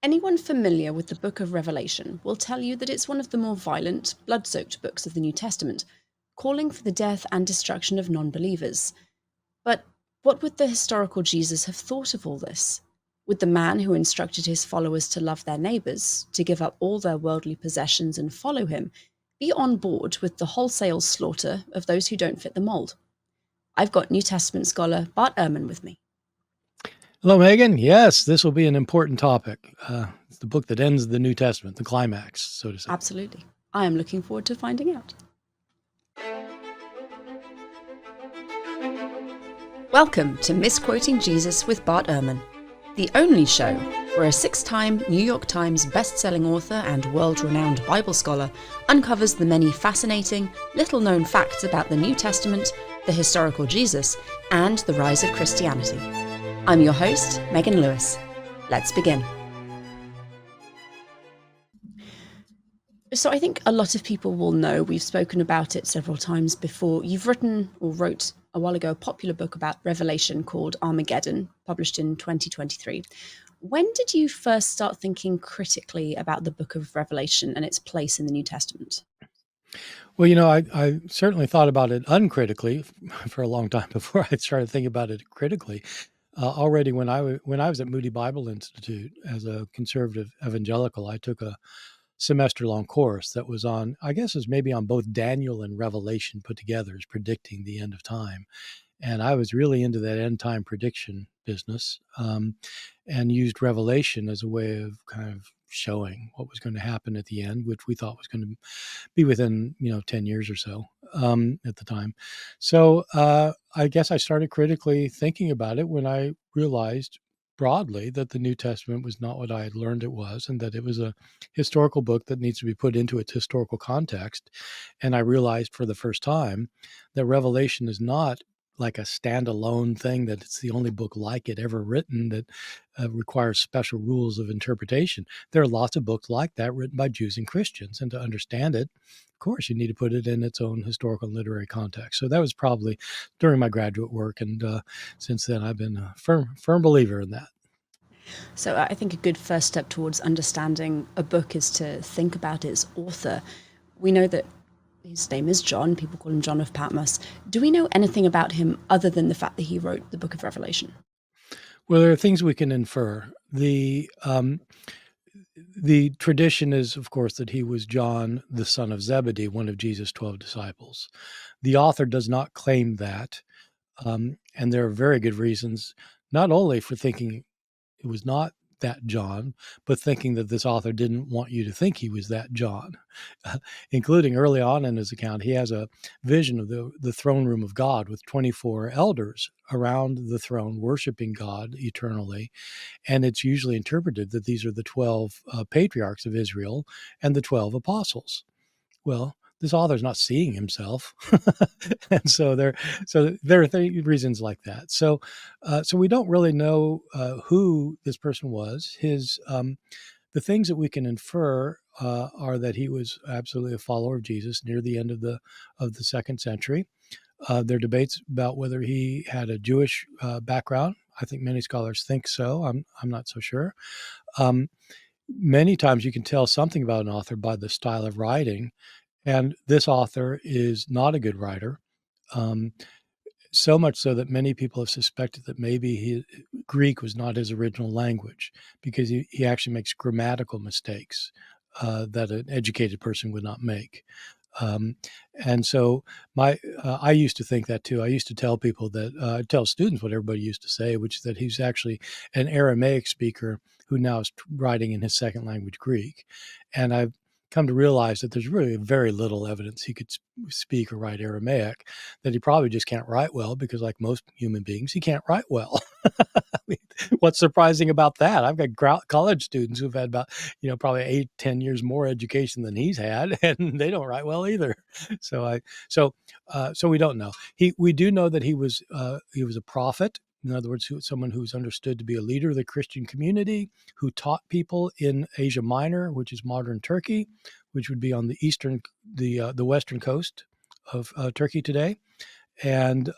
Anyone familiar with the book of Revelation will tell you that it's one of the more violent, blood-soaked books of the New Testament, calling for the death and destruction of non-believers. But what would the historical Jesus have thought of all this? Would the man who instructed his followers to love their neighbours, to give up all their worldly possessions and follow him, be on board with the wholesale slaughter of those who don't fit the mould? I've got New Testament scholar Bart Ehrman with me. Hello, Megan. Yes, this will be an important topic. It's the book that ends the New Testament, the climax, so to say. Absolutely. I am looking forward to finding out. Welcome to Misquoting Jesus with Bart Ehrman, the only show where a 6-time New York Times best-selling author and world-renowned Bible scholar uncovers the many fascinating, little-known facts about the New Testament, the historical Jesus, and the rise of Christianity. I'm your host, Megan Lewis. Let's begin. So I think a lot of people will know, we've spoken about it several times before. You've written or wrote a while ago a popular book about Revelation called Armageddon, published in 2023. When did you first start thinking critically about the book of Revelation and its place in the New Testament? Well, I certainly thought about it uncritically for a long time before I started thinking about it critically. Already when I was at Moody Bible Institute as a conservative evangelical, I took a semester-long course that was on, I guess, is maybe on both Daniel and Revelation put together as predicting the end of time. And I was really into that end time prediction business, and used Revelation as a way of kind of showing what was going to happen at the end, which we thought was going to be within 10 years or so at the time. So I guess I started critically thinking about it when I realized broadly that the New Testament was not what I had learned it was, and that it was a historical book that needs to be put into its historical context. And I realized for the first time that Revelation is not like a standalone thing, that it's the only book like it ever written that requires special rules of interpretation. There are lots of books like that written by Jews and Christians, and to understand it, of course, you need to put it in its own historical and literary context. So that was probably during my graduate work, and since then I've been a firm believer in that. So I think a good first step towards understanding a book is to think about its author. We know that his name is John. People call him John of Patmos. Do we know anything about him other than the fact that he wrote the book of Revelation? Well, there are things we can infer. The tradition is, of course, that he was John, the son of Zebedee, one of Jesus' 12 disciples. The author does not claim that, and there are very good reasons, not only for thinking it was not that John, but thinking that this author didn't want you to think he was that John, including early on in his account, he has a vision of the throne room of God with 24 elders around the throne worshiping God eternally. And it's usually interpreted that these are the 12 patriarchs of Israel and the 12 apostles. Well, this author's not seeing himself, and so there are reasons like that. So we don't really know who this person was. The things that we can infer are that he was absolutely a follower of Jesus near the end of the second century. There are debates about whether he had a Jewish background. I think many scholars think so. I'm not so sure. Many times you can tell something about an author by the style of writing. And this author is not a good writer, um, so much so that many people have suspected that maybe Greek was not his original language, because he actually makes grammatical mistakes that an educated person would not make. Um, and so I used to think that too. I used to tell people that, tell students what everybody used to say, which is that he's actually an Aramaic speaker who now is writing in his second language, Greek. And I've come to realize that there's really very little evidence he could speak or write Aramaic, that he probably just can't write well, because like most human beings, he can't write well. I mean, what's surprising about that? I've got college students who've had about, probably 8, 10 years more education than he's had, and they don't write well either. So we don't know. We do know that he was a prophet. In other words, someone who's understood to be a leader of the Christian community, who taught people in Asia Minor, which is modern Turkey, which would be on the western coast of Turkey today. and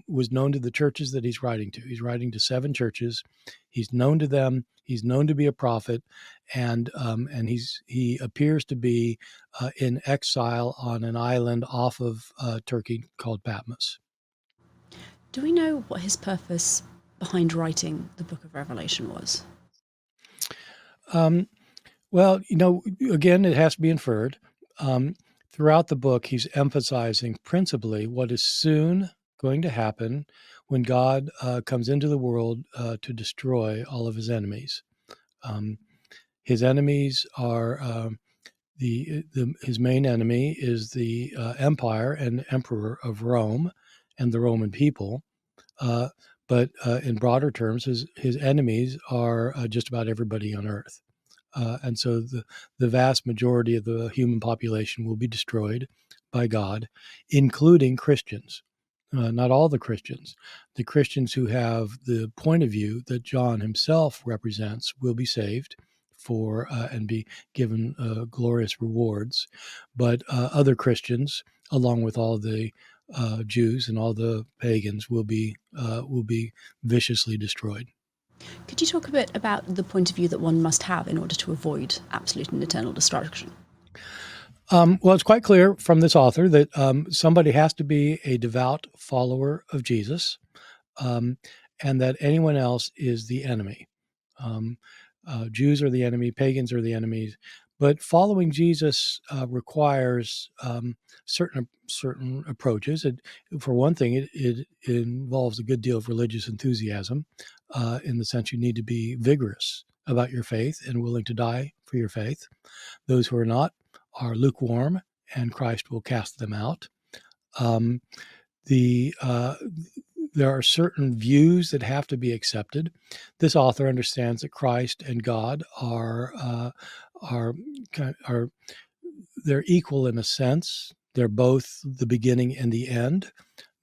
was known to the churches that he's writing to. He's writing to 7 churches. He's known to them. He's known to be a prophet, and he appears to be in exile on an island off of Turkey called Patmos. Do we know what his purpose behind writing the book of Revelation was? Well, again, it has to be inferred. Throughout the book, he's emphasizing principally what is soon going to happen when God comes into the world to destroy all of his enemies. His enemies are his main enemy is the empire and emperor of Rome and the Roman people. But in broader terms, his enemies are just about everybody on earth. And so the vast majority of the human population will be destroyed by God, including Christians. Not all the Christians who have the point of view that John himself represents will be saved for and be given glorious rewards, but other Christians, along with all the Jews and all the pagans, will be viciously destroyed. Could you talk a bit about the point of view that one must have in order to avoid absolute and eternal destruction? Well, it's quite clear from this author that somebody has to be a devout follower of Jesus, and that anyone else is the enemy. Um, Jews are the enemy, pagans are the enemies, but following Jesus requires certain approaches. For one thing, it involves a good deal of religious enthusiasm, in the sense you need to be vigorous about your faith and willing to die for your faith. Those who are not are lukewarm, and Christ will cast them out. Um, there are certain views that have to be accepted. This author understands that Christ and God are they're equal in a sense. They're both the beginning and the end.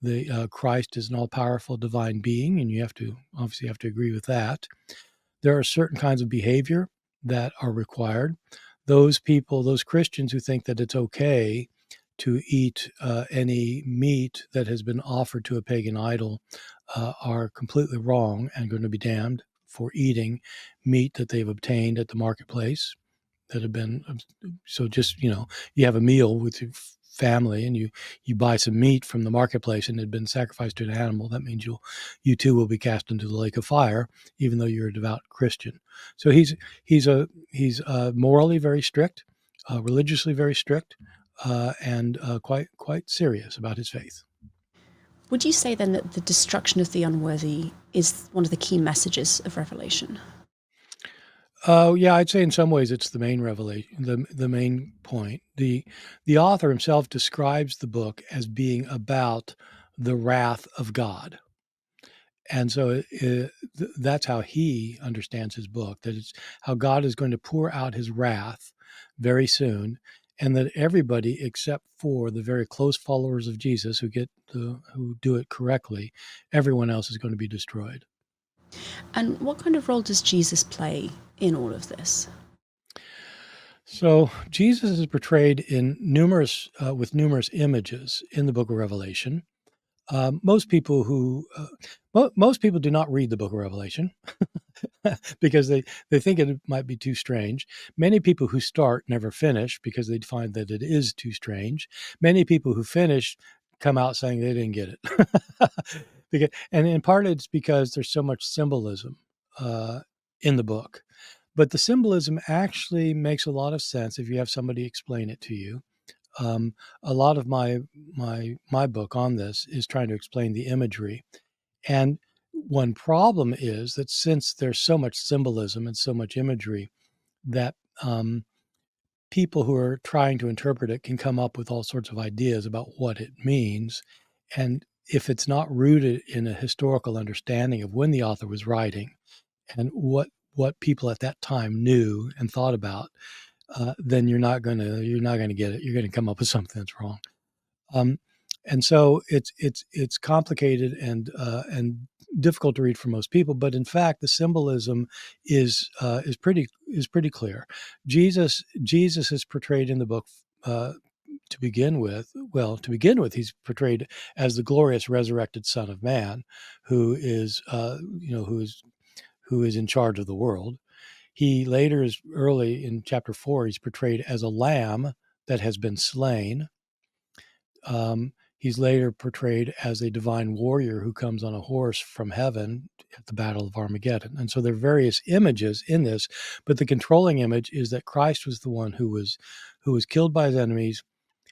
The Christ is an all-powerful divine being, and you obviously have to agree with that. There are certain kinds of behavior that are required. Those Christians who think that it's okay to eat any meat that has been offered to a pagan idol are completely wrong and going to be damned for eating meat that they've obtained at the marketplace that have been. So just, you have a meal with your family and you buy some meat from the marketplace and it had been sacrificed to an animal. That means you too will be cast into the lake of fire, even though you're a devout Christian. So he's morally very strict, religiously very strict, and quite serious about his faith. Would you say then that the destruction of the unworthy is one of the key messages of Revelation? Yeah, I'd say in some ways it's the main revelation, the main point. The author himself describes the book as being about the wrath of God, and so that's how he understands his book. That it's how God is going to pour out his wrath very soon, and that everybody except for the very close followers of Jesus who do it correctly, everyone else is going to be destroyed. And what kind of role does Jesus play in all of this? So Jesus is portrayed in with numerous images in the Book of Revelation. Most people most people do not read the Book of Revelation because they think it might be too strange. Many people who start never finish because they find that it is too strange. Many people who finish come out saying they didn't get it. And in part it's because there's so much symbolism in the book. But the symbolism actually makes a lot of sense if you have somebody explain it to you. A lot of my book on this is trying to explain the imagery. And one problem is that since there's so much symbolism and so much imagery, that people who are trying to interpret it can come up with all sorts of ideas about what it means. And if it's not rooted in a historical understanding of when the author was writing and what people at that time knew and thought about, then you're not gonna get it. You're gonna come up with something that's wrong. And so it's complicated and difficult to read for most people. But in fact, the symbolism is pretty clear. Jesus is portrayed in the book to begin with, he's portrayed as the glorious resurrected Son of Man, who is in charge of the world. He later is early in chapter 4. He's portrayed as a lamb that has been slain. He's later portrayed as a divine warrior who comes on a horse from heaven at the Battle of Armageddon. And so there are various images in this, but the controlling image is that Christ was the one who was killed by his enemies,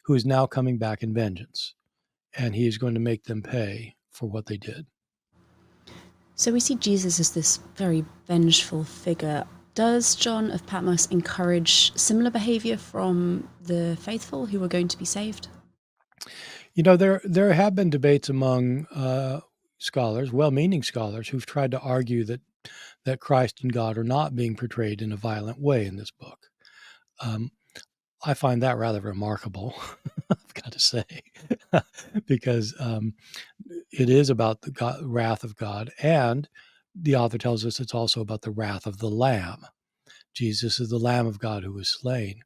who is now coming back in vengeance, and he is going to make them pay for what they did. So we see Jesus as this very vengeful figure. Does John of Patmos encourage similar behavior from the faithful who are going to be saved? There have been debates among scholars, well-meaning scholars, who've tried to argue that Christ and God are not being portrayed in a violent way in this book. I find that rather remarkable, I've got to say, because it is about the wrath of God, and the author tells us it's also about the wrath of the Lamb. Jesus is the Lamb of God who was slain.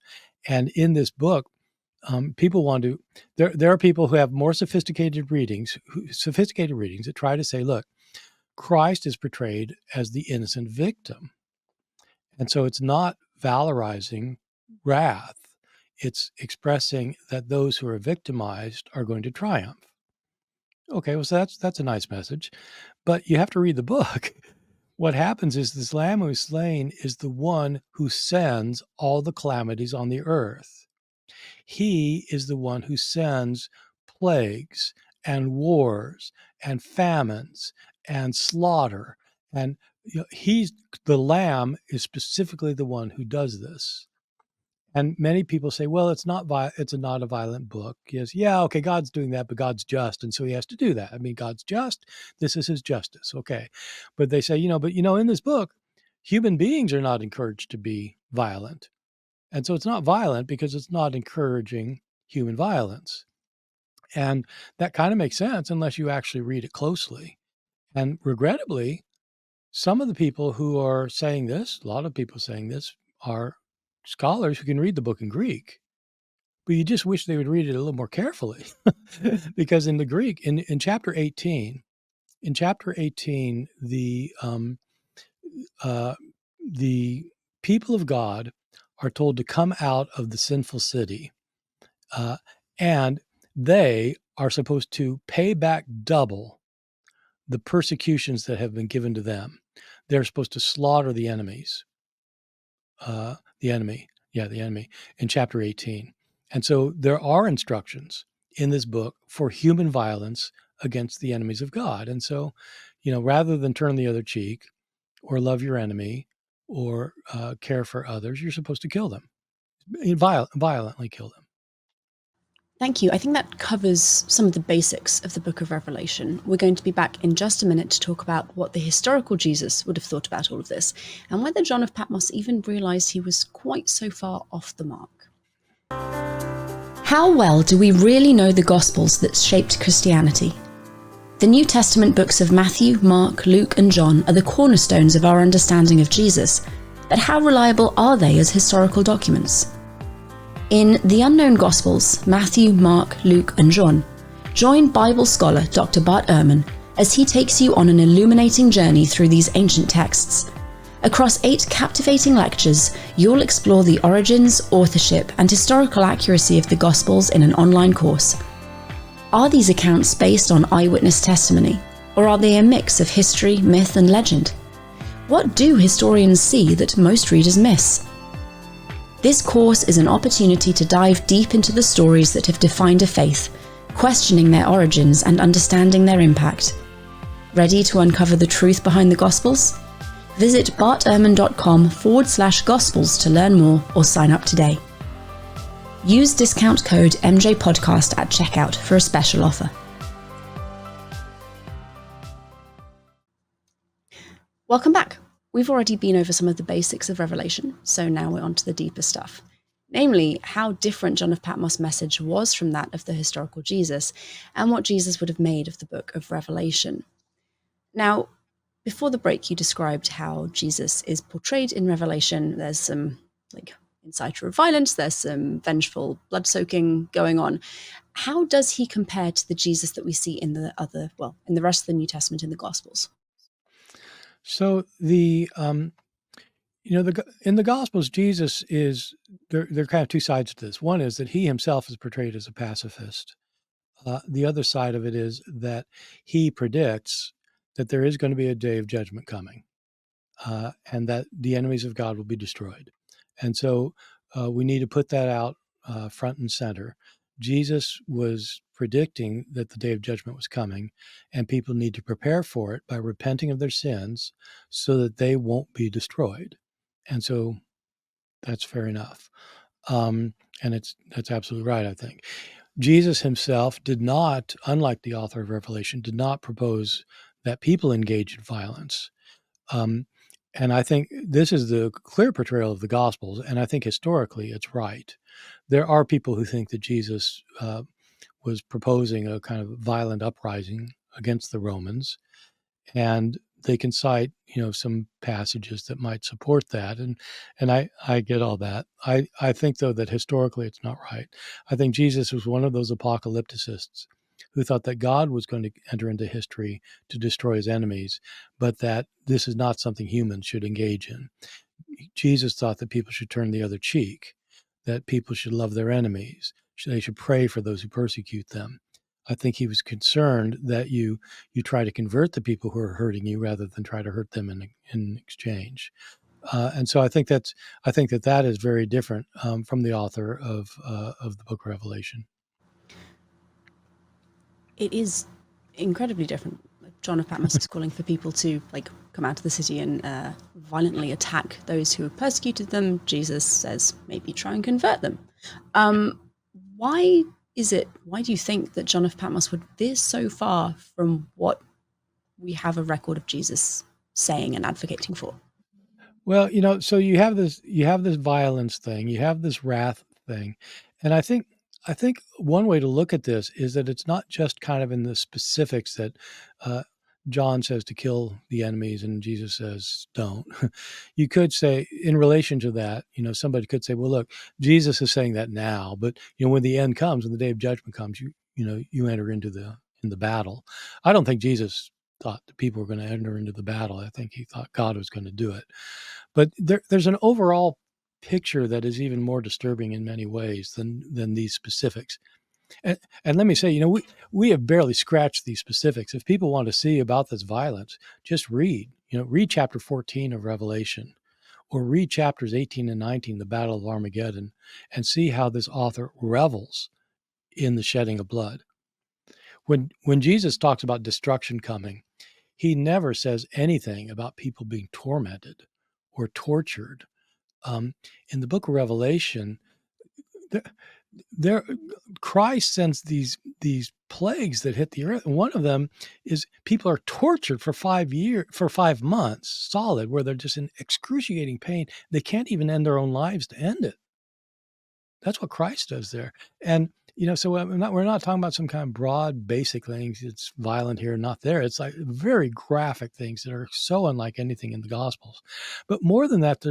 And in this book, people want to. There are people who have more sophisticated readings that try to say, look, Christ is portrayed as the innocent victim, and so it's not valorizing wrath. It's expressing that those who are victimized are going to triumph. Okay, well, so that's a nice message, but you have to read the book. What happens is this lamb who is slain is the one who sends all the calamities on the earth. He is the one who sends plagues and wars and famines and slaughter. And the lamb is specifically the one who does this. And many people say, well, it's not a violent book. Yes, yeah, okay, God's doing that, but God's just, and so he has to do that. I mean, God's just, this is his justice, okay. But they say, in this book, human beings are not encouraged to be violent. And so it's not violent because it's not encouraging human violence. And that kind of makes sense unless you actually read it closely. And regrettably, some of the people who are saying this, a lot of people saying this, are scholars who can read the book in Greek, but you just wish they would read it a little more carefully. Because in the Greek, in chapter 18, the people of God are told to come out of the sinful city, and they are supposed to pay back double the persecutions that have been given to them. They're supposed to slaughter the enemy in chapter 18. And so there are instructions in this book for human violence against the enemies of God. And so, rather than turn the other cheek or love your enemy or care for others, you're supposed to kill them, violently kill them. Thank you. I think that covers some of the basics of the book of Revelation. We're going to be back in just a minute to talk about what the historical Jesus would have thought about all of this, and whether John of Patmos even realized he was quite so far off the mark. How well do we really know the Gospels that shaped Christianity? The New Testament books of Matthew, Mark, Luke, and John are the cornerstones of our understanding of Jesus, but how reliable are they as historical documents? In The Unknown Gospels, Matthew, Mark, Luke, and John, join Bible scholar Dr. Bart as he takes you on an illuminating journey through these ancient texts. Across 8 captivating lectures, you'll explore the origins, authorship, and historical accuracy of the Gospels in an online course. Are these accounts based on eyewitness testimony, or are they a mix of history, myth, and legend? What do historians see that most readers miss? This course is an opportunity to dive deep into the stories that have defined a faith, questioning their origins and understanding their impact. Ready to uncover the truth behind the Gospels? Visit bartehrman.com/Gospels to learn more or sign up today. Use discount code MJPodcast at checkout for a special offer. Welcome back. We've already been over some of the basics of Revelation, so now we're on to the deeper stuff. Namely, how different John of Patmos' message was from that of the historical Jesus, and what Jesus would have made of the book of Revelation. Now, before the break, you described how Jesus is portrayed in Revelation. There's some inciter of violence, there's some vengeful blood soaking going on. How does he compare to the Jesus that we see in in the rest of the New Testament in the Gospels? So in the Gospels, Jesus is there are kind of two sides to this. One is that he himself is portrayed as a pacifist. The other side of it is that he predicts that there is going to be a day of judgment coming, and that the enemies of God will be destroyed. And so we need to put that out front and center. Jesus was predicting that the day of judgment was coming, and people need to prepare for it by repenting of their sins so that they won't be destroyed. And so that's fair enough. And that's absolutely right, I think. Jesus himself did not, unlike the author of Revelation, did not propose that people engage in violence. Um, and I think this is the clear portrayal of the Gospels, and I think historically it's right. There are people who think that Jesus was proposing a kind of violent uprising against the Romans, and they can cite some passages that might support that, and I get all that. I think though that historically it's not right. I think Jesus was one of those apocalypticists who thought that God was going to enter into history to destroy his enemies, but that this is not something humans should engage in. Jesus thought that people should turn the other cheek, that people should love their enemies, they should pray for those who persecute them. I think he was concerned that you try to convert the people who are hurting you rather than try to hurt them in exchange. And so I think that is very different from the author of the Book of Revelation. It is incredibly different. John of Patmos is calling for people to come out of the city and violently attack those who have persecuted them. Jesus says maybe try and convert them. Why do you think that John of Patmos would veer so far from what we have a record of Jesus saying and advocating for? Well, so you have this violence thing, you have this wrath thing, and I think one way to look at this is that it's not just kind of in the specifics that John says to kill the enemies and Jesus says don't. You could say in relation to that, somebody could say, well, look, Jesus is saying that now, but when the end comes, when the day of judgment comes, you enter into the battle. I don't think Jesus thought that people were going to enter into the battle. I think he thought God was going to do it. But there's an overall picture that is even more disturbing in many ways than these specifics. And let me say, we have barely scratched these specifics. If people want to see about this violence, just read chapter 14 of Revelation, or read chapters 18 and 19, the Battle of Armageddon, and see how this author revels in the shedding of blood. When Jesus talks about destruction coming, he never says anything about people being tormented or tortured. In the book of Revelation, there Christ sends these plagues that hit the earth. And one of them is people are tortured for 5 months solid, where they're just in excruciating pain. They can't even end their own lives to end it. That's what Christ does there. And, so we're not talking about some kind of broad, basic things. It's violent here, not there. It's like very graphic things that are so unlike anything in the Gospels. But more than that,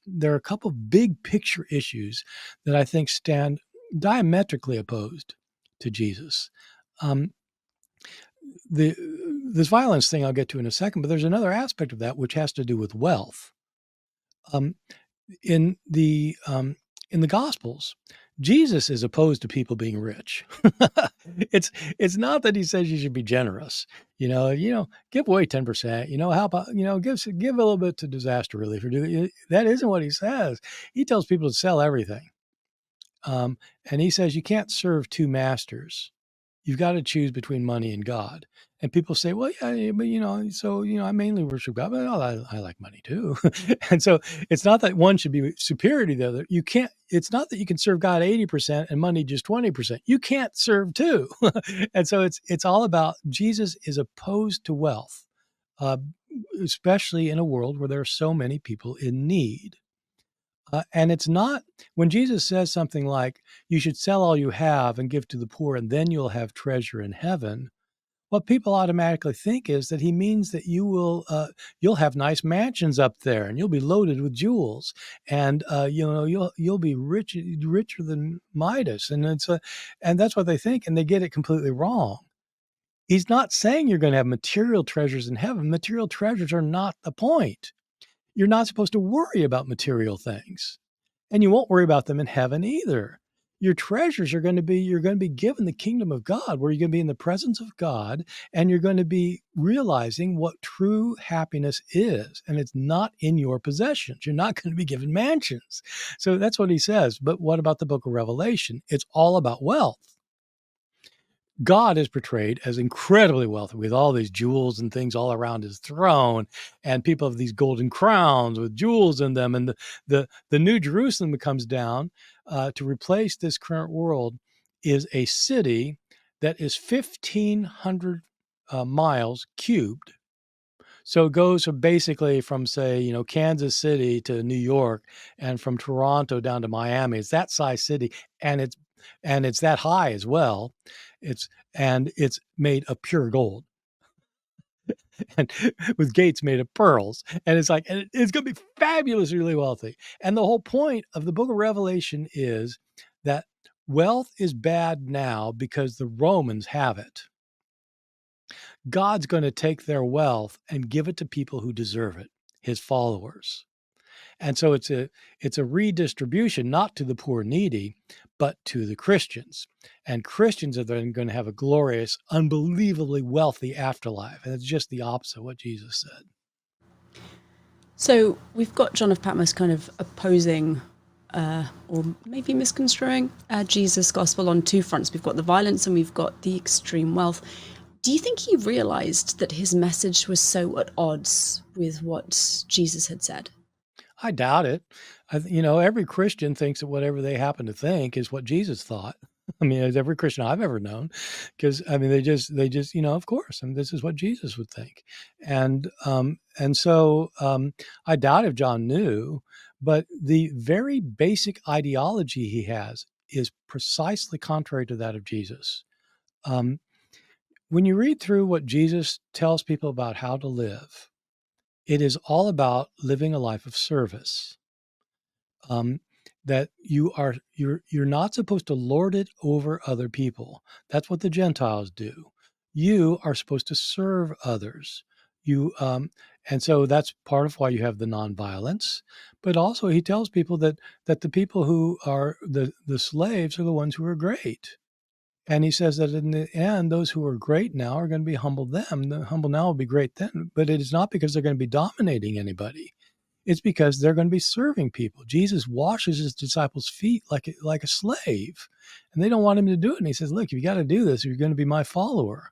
there are a couple of big picture issues that I think stand diametrically opposed to Jesus. This violence thing I'll get to in a second, but there's another aspect of that which has to do with wealth. Um, in the Gospels, Jesus is opposed to people being rich. It's not that he says you should be generous. Give away 10%. How about give a little bit to disaster relief, or that isn't what he says. He tells people to sell everything, and he says you can't serve two masters. You've got to choose between money and God. And people say, well, yeah, but I mainly worship God, but I like money too. And so it's not that one should be superior to the other. It's not that you can serve God 80% and money just 20%. You can't serve two. And so it's all about Jesus is opposed to wealth, uh, especially in a world where there are so many people in need. And it's not when Jesus says something like, you should sell all you have and give to the poor, and then you'll have treasure in heaven. what people automatically think is that he means that you'll have nice mansions up there, and you'll be loaded with jewels, and you'll be richer than Midas, and that's what they think, and they get it completely wrong. He's not saying you're going to have material treasures in heaven. Material treasures are not the point. You're not supposed to worry about material things, and you won't worry about them in heaven either. Your treasures you're going to be given the kingdom of God, where you're going to be in the presence of God, and you're going to be realizing what true happiness is, and it's not in your possessions. You're not going to be given mansions. So that's what he says. But what about the book of Revelation? It's all about wealth. God is portrayed as incredibly wealthy, with all these jewels and things all around his throne, and people have these golden crowns with jewels in them. And the New Jerusalem that comes down to replace this current world is a city that is 1,500 miles cubed. So it goes basically from, say, Kansas City to New York, and from Toronto down to Miami. It's that size city, and it's that high as well. It's made of pure gold, and with gates made of pearls. And it's going to be fabulously really wealthy. And the whole point of the book of Revelation is that wealth is bad now because the Romans have it. God's going to take their wealth and give it to people who deserve it, his followers. And so it's a redistribution, not to the poor and needy, but to the Christians. And Christians are then going to have a glorious, unbelievably wealthy afterlife. And it's just the opposite of what Jesus said. So we've got John of Patmos kind of opposing or maybe misconstruing Jesus' gospel on two fronts. We've got the violence and we've got the extreme wealth. Do you think he realized that his message was so at odds with what Jesus had said? I doubt it. Every Christian thinks that whatever they happen to think is what Jesus thought. I mean, as every Christian I've ever known, because they just, of course, this is what Jesus would think, and so I doubt if John knew, but the very basic ideology he has is precisely contrary to that of Jesus. Um, when you read through what Jesus tells people about how to live, it is all about living a life of service. um, that you're not supposed to lord it over other people. That's what the Gentiles do. You are supposed to serve others. And so that's part of why you have the nonviolence. But also, he tells people that the people who are the slaves are the ones who are great. And he says that in the end, those who are great now are going to be humble then. The humble now will be great then. But it is not because they're going to be dominating anybody. It's because they're going to be serving people. Jesus washes his disciples' feet like a slave, and they don't want him to do it. And he says, look, you got to do this if you're going to be my follower.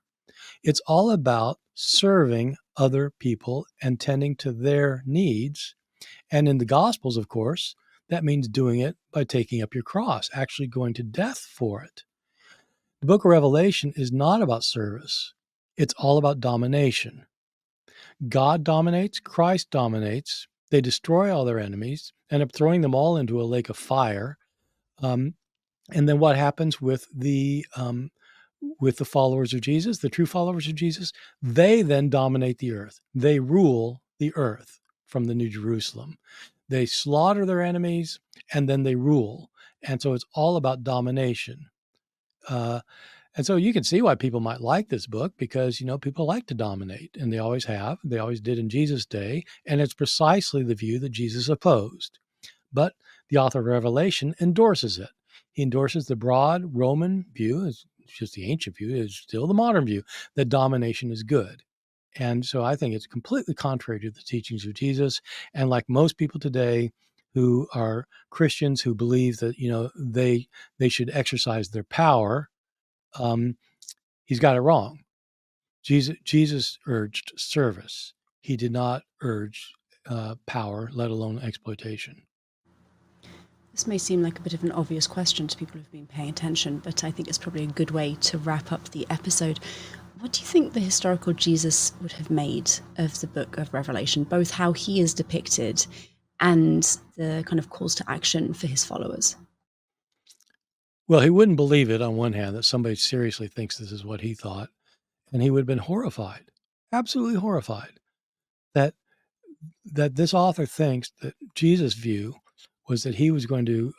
It's all about serving other people and tending to their needs. And in the Gospels, of course, that means doing it by taking up your cross, actually going to death for it. The book of Revelation is not about service. It's all about domination. God dominates, Christ dominates. They destroy all their enemies, end up throwing them all into a lake of fire. And then what happens with the followers of Jesus, the true followers of Jesus? They then dominate the earth. They rule the earth from the New Jerusalem. They slaughter their enemies, and then they rule. And so it's all about domination. And so you can see why people might like this book, because, people like to dominate, and they always have. They always did in Jesus' day. And it's precisely the view that Jesus opposed. But the author of Revelation endorses it. He endorses the broad Roman view. It's just the ancient view. It's still the modern view that domination is good. And so I think it's completely contrary to the teachings of Jesus. And like most people today who are Christians who believe that, they should exercise their power, he's got it wrong. Jesus urged service. He did not urge power, let alone exploitation. This may seem like a bit of an obvious question to people who've been paying attention, but I think it's probably a good way to wrap up the episode. What do you think the historical Jesus would have made of the book of Revelation, both how he is depicted and the kind of calls to action for his followers? Well, he wouldn't believe it, on one hand, that somebody seriously thinks this is what he thought. and he would have been horrified, absolutely horrified, that this author thinks that Jesus' view was that he was going to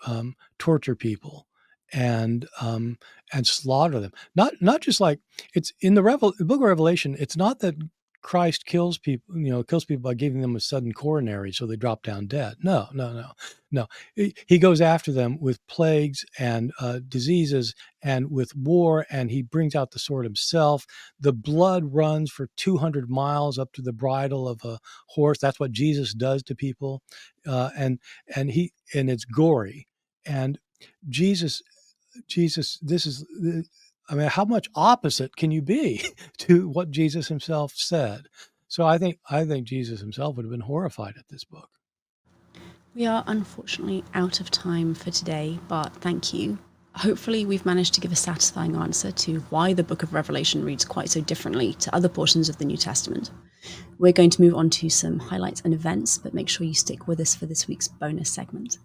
torture people and slaughter them. Not just like it's in the book of Revelation. It's not that Christ kills people, kills people by giving them a sudden coronary so they drop down dead. No, no, no, no. He goes after them with plagues and diseases and with war, and he brings out the sword himself. The blood runs for 200 miles up to the bridle of a horse. That's what Jesus does to people, and it's gory. And Jesus, this is, I mean, how much opposite can you be to what Jesus himself said? So I think Jesus himself would have been horrified at this book. We are unfortunately out of time for today, but thank you. Hopefully, we've managed to give a satisfying answer to why the book of Revelation reads quite so differently to other portions of the New Testament. We're going to move on to some highlights and events, but make sure you stick with us for this week's bonus segment.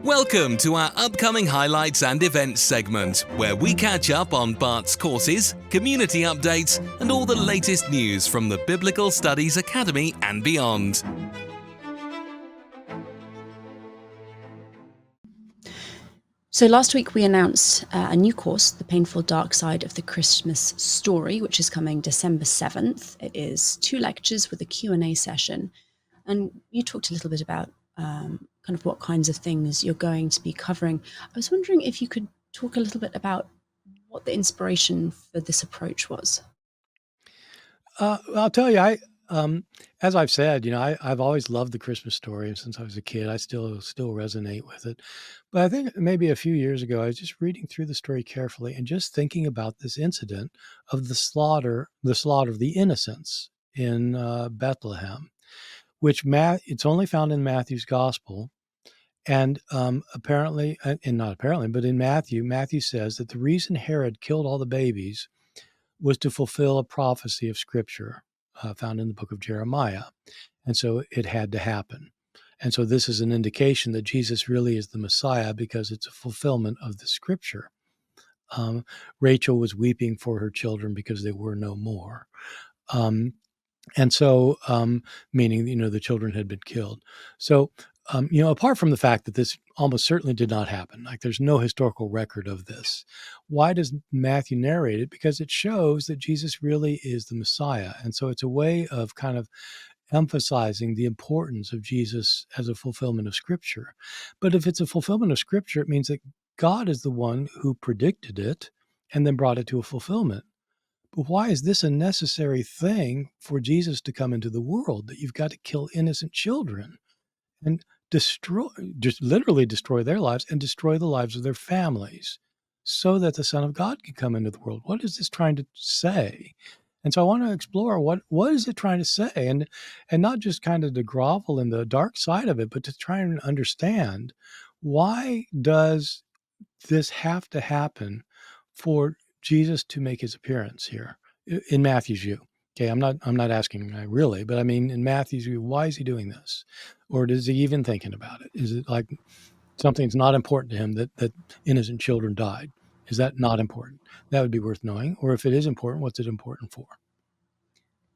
Welcome to our upcoming highlights and events segment, where we catch up on Bart's courses, community updates, and all the latest news from the Biblical Studies Academy and beyond. So last week we announced a new course, The Painful Dark Side of the Christmas Story, which is coming December 7th. It is 2 lectures with a Q&A session. And you talked a little bit about kind of what kinds of things you're going to be covering. I was wondering if you could talk a little bit about what the inspiration for this approach was. I'll tell you, as I've said, I've always loved the Christmas story since I was a kid. I still resonate with it. But I think maybe a few years ago, I was just reading through the story carefully and just thinking about this incident of the slaughter of the innocents in Bethlehem, which it's only found in Matthew's gospel. And apparently, and not apparently, but in Matthew says that the reason Herod killed all the babies was to fulfill a prophecy of Scripture found in the book of Jeremiah. And so it had to happen. And so this is an indication that Jesus really is the Messiah because it's a fulfillment of the Scripture. Rachel was weeping for her children because they were no more. And so, meaning, the children had been killed. So, apart from the fact that this almost certainly did not happen, like there's no historical record of this, why does Matthew narrate it? Because it shows that Jesus really is the Messiah. And so it's a way of kind of emphasizing the importance of Jesus as a fulfillment of Scripture. But if it's a fulfillment of Scripture, it means that God is the one who predicted it and then brought it to a fulfillment. But why is this a necessary thing for Jesus to come into the world, that you've got to kill innocent children and just literally destroy their lives and destroy the lives of their families so that the Son of God can come into the world? What is this trying to say? And so I want to explore what is it trying to say, and not just kind of to grovel in the dark side of it, but to try and understand, why does this have to happen for Jesus to make his appearance here in Matthew's view? Okay, I'm not asking really, but I mean, in Matthew's view, why is he doing this? Or is he even thinking about it? Is it like something's not important to him that innocent children died? Is that not important? That would be worth knowing. Or if it is important, what's it important for?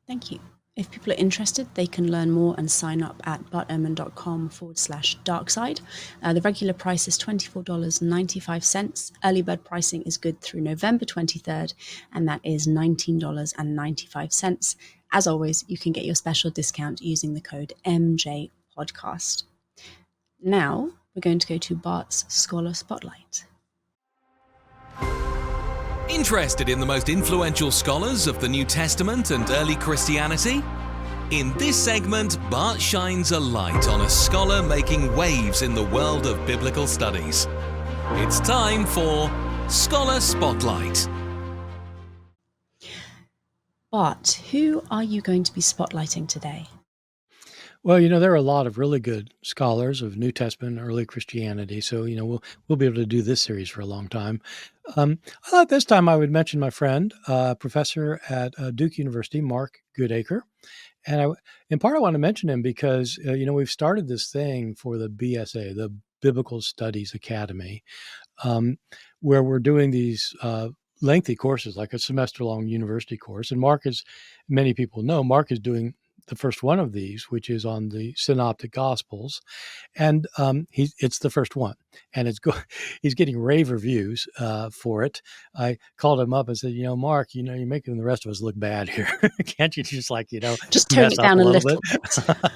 Thank you. If people are interested, they can learn more and sign up at bartehrman.com/darkside. The regular price is $24.95. Early bird pricing is good through November 23rd, and that is $19.95. As always, you can get your special discount using the code MJPodcast. Now, we're going to go to Bart's Scholar Spotlight. Interested in the most influential scholars of the New Testament and early Christianity? In this segment, Bart shines a light on a scholar making waves in the world of biblical studies. It's time for Scholar Spotlight. Bart, who are you going to be spotlighting today? Well, there are a lot of really good scholars of New Testament and early Christianity, so we'll be able to do this series for a long time. I thought this time I would mention my friend, professor at Duke University, Mark Goodacre, and in part I want to mention him because we've started this thing for the BSA, the Biblical Studies Academy, where we're doing these lengthy courses, like a semester-long university course. And Mark, as many people know, Mark is doing the first one of these, which is on the Synoptic Gospels, and it's the first one, and he's getting rave reviews for it. I called him up and said, Mark, you're making the rest of us look bad here. Can't you just just tone mess it up down a a little little bit?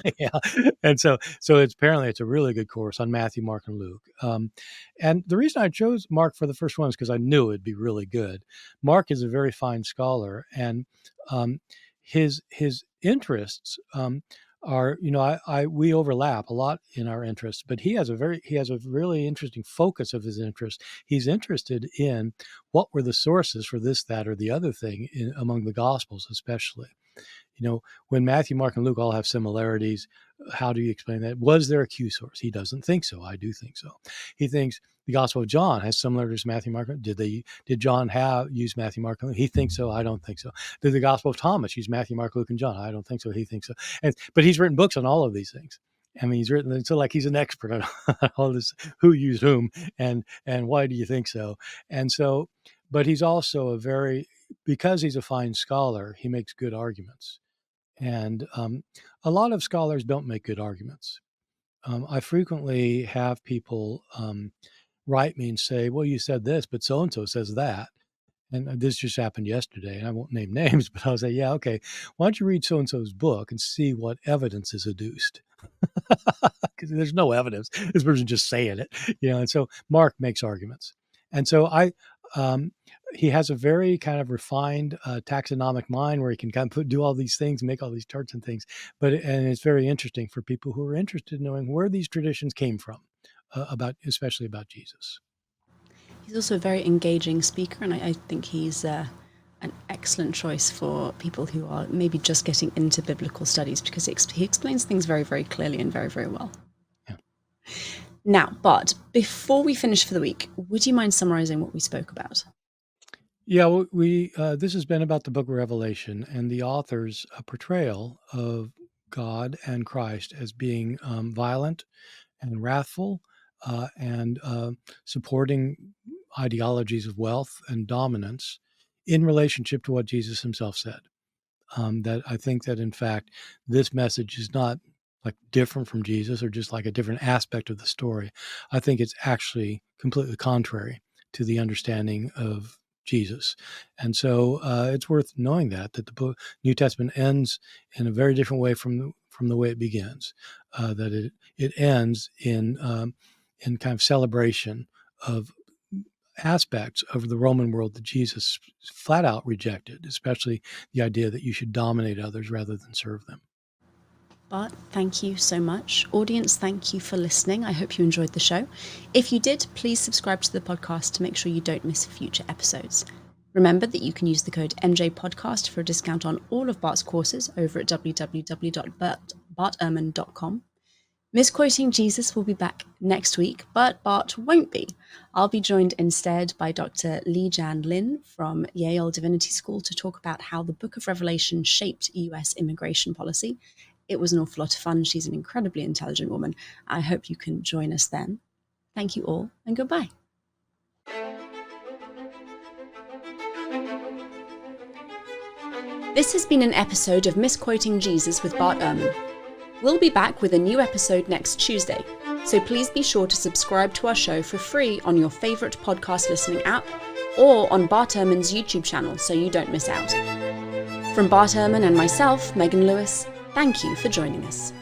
bit? Yeah, and so apparently it's a really good course on Matthew, Mark, and Luke. And the reason I chose Mark for the first one is because I knew it'd be really good. Mark is a very fine scholar, and his interests are, we overlap a lot in our interests, but he has a really interesting focus of his interest. He's interested in what were the sources for this, that, or the other thing among the Gospels, especially. When Matthew, Mark, and Luke all have similarities, how do you explain that? Was there a Q source? He doesn't think so. I do think so. He thinks the Gospel of John has similarities to Matthew, Mark. Did John use Matthew, Mark, and Luke? He thinks so. I don't think so. Did the Gospel of Thomas use Matthew, Mark, Luke, and John? I don't think so. He thinks so. But he's written books on all of these things. I mean, he's written, so he's an expert on all this, who used whom, and why do you think so? And so, but he's also because he's a fine scholar, he makes good arguments. And a lot of scholars don't make good arguments. I frequently have people write me and say, well, you said this, but so-and-so says that. And this just happened yesterday, and I won't name names, but I'll say, yeah, okay, why don't you read so-and-so's book and see what evidence is adduced? Because there's no evidence. This person's just saying it, and so Mark makes arguments. And so he has a very kind of refined taxonomic mind where he can kind of do all these things, make all these charts and things. And it's very interesting for people who are interested in knowing where these traditions came from, especially about Jesus. He's also a very engaging speaker, and I think he's an excellent choice for people who are maybe just getting into biblical studies, because he explains things very, very clearly and very, very well. Yeah. Now, Bart, before we finish for the week, would you mind summarizing what we spoke about? Yeah, this has been about the book of Revelation and the author's portrayal of God and Christ as being violent and wrathful and supporting ideologies of wealth and dominance in relationship to what Jesus himself said. That I think that, in fact, this message is not different from Jesus or just a different aspect of the story. I think it's actually completely contrary to the understanding of Jesus. And so it's worth knowing that the New Testament ends in a very different way from the way it begins, that it ends in kind of celebration of aspects of the Roman world that Jesus flat out rejected, especially the idea that you should dominate others rather than serve them. Bart, thank you so much. Audience, thank you for listening. I hope you enjoyed the show. If you did, please subscribe to the podcast to make sure you don't miss future episodes. Remember that you can use the code MJPodcast for a discount on all of Bart's courses over at www.barterman.com. Misquoting Jesus will be back next week, but Bart won't be. I'll be joined instead by Dr. Lee Jan Lin from Yale Divinity School to talk about how the Book of Revelation shaped US immigration policy. It was an awful lot of fun. She's an incredibly intelligent woman. I hope you can join us then. Thank you all, and goodbye. This has been an episode of Misquoting Jesus with Bart Ehrman. We'll be back with a new episode next Tuesday, so please be sure to subscribe to our show for free on your favourite podcast listening app or on Bart Ehrman's YouTube channel so you don't miss out. From Bart Ehrman and myself, Megan Lewis, thank you for joining us.